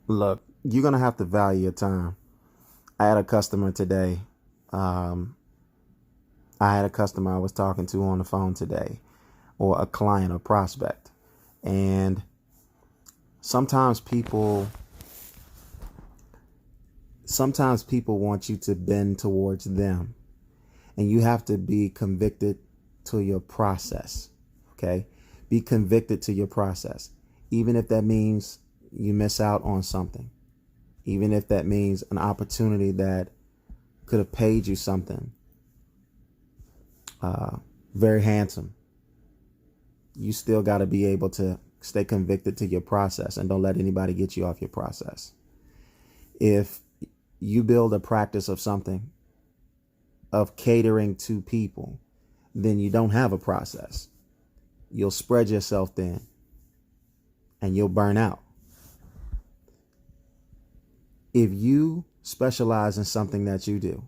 Look, you're going to have to value your time. I had a customer today. Um, I had a customer I was talking to on the phone today, or a client or prospect. And sometimes people sometimes people want you to bend towards them, and you have to be convicted to your process. Okay? Be convicted to your process. Even if that means you miss out on something. Even if that means an opportunity that could have paid you something very handsome, you still got to be able to stay convicted to your process and don't let anybody get you off your process. If you build a practice of something, of catering to people, then you don't have a process. You'll spread yourself thin and you'll burn out. If you specialize in something that you do,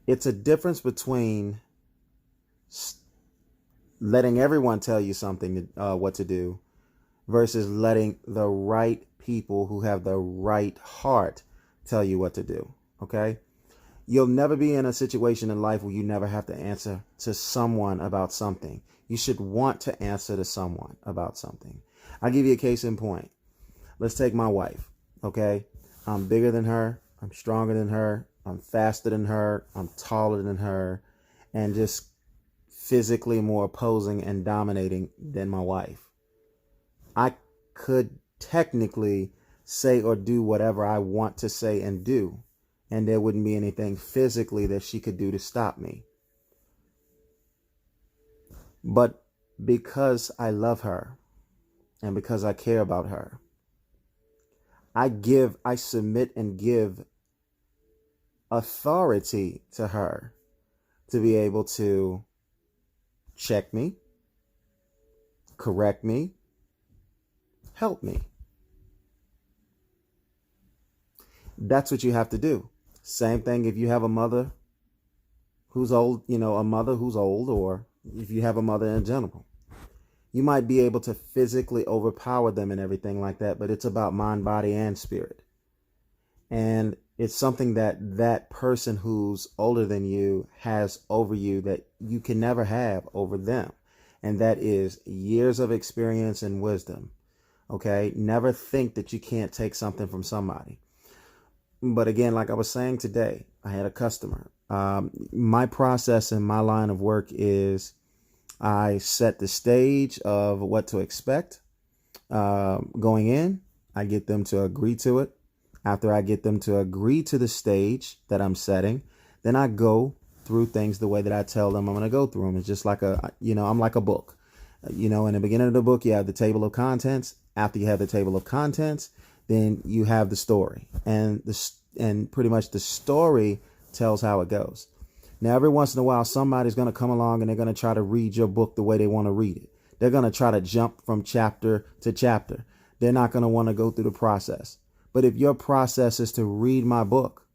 it's a difference between letting everyone tell you something, what to do, versus letting the right people who have the right heart tell you what to do. Okay? You'll never be in a situation in life where you never have to answer to someone about something. You should want to answer to someone about something. I'll give you a case in point. Let's take my wife. Okay? I'm bigger than her. I'm stronger than her. I'm faster than her. I'm taller than her. And just physically more opposing and dominating than my wife. I could technically say or do whatever I want to say and do, and there wouldn't be anything physically that she could do to stop me. But because I love her and because I care about her, I submit and give authority to her to be able to check me, correct me, help me. That's what you have to do. Same thing if you have a mother who's old, a mother who's old, or if you have a mother in general. You might be able to physically overpower them and everything like that, but it's about mind, body, and spirit. And it's something that person who's older than you has over you that you can never have over them. And that is years of experience and wisdom. Okay? Never think that you can't take something from somebody. But again, like I was saying today, I had a customer. My process in my line of work is I set the stage of what to expect going in. I get them to agree to it. After I get them to agree to the stage that I'm setting, then I go through things the way that I tell them I'm going to go through them. It's just like I'm like a book. In the beginning of the book, you have the table of contents. After you have the table of contents, then you have the story, and pretty much the story tells how it goes. Now, every once in a while, somebody's going to come along and they're going to try to read your book the way they want to read it. They're going to try to jump from chapter to chapter. They're not going to want to go through the process. But if your process is to read my book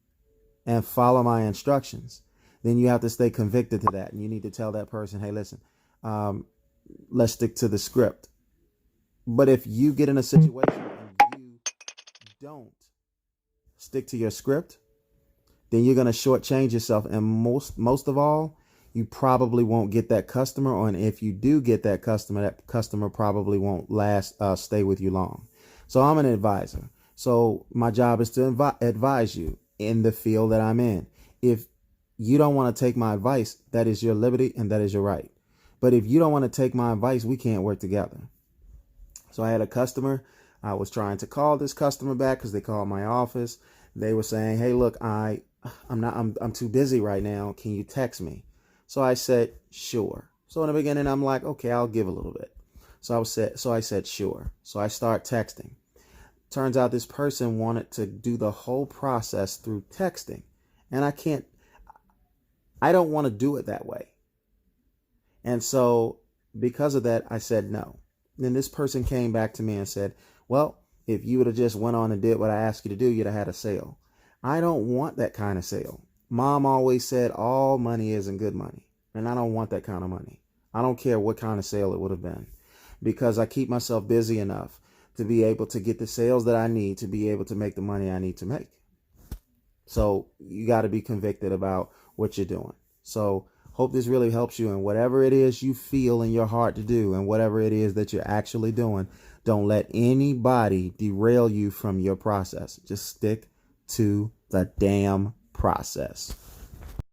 and follow my instructions, then you have to stay convicted to that. And you need to tell that person, hey, listen, let's stick to the script. But if you get in a situation and you don't stick to your script, then you're going to shortchange yourself. And most of all, you probably won't get that customer. Or if you do get that customer probably won't stay with you long. So I'm an advisor. So my job is to advise you in the field that I'm in. If you don't want to take my advice, that is your liberty and that is your right. But if you don't want to take my advice, we can't work together. So I had a customer. I was trying to call this customer back because they called my office. They were saying, hey, look, I'm too busy right now. Can you text me? So I said, sure. So in the beginning, I'm like, okay, I'll give a little bit. So I said, sure. So I start texting. Turns out this person wanted to do the whole process through texting. And I don't want to do it that way. And so because of that, I said no. Then this person came back to me and said, well, if you would have just went on and did what I asked you to do, you'd have had a sale. I don't want that kind of sale. Mom always said all money isn't good money. And I don't want that kind of money. I don't care what kind of sale it would have been, because I keep myself busy enough to be able to get the sales that I need to be able to make the money I need to make. So you got to be convicted about what you're doing. So hope this really helps you, and whatever it is you feel in your heart to do and whatever it is that you're actually doing, don't let anybody derail you from your process. Just stick to the damn process.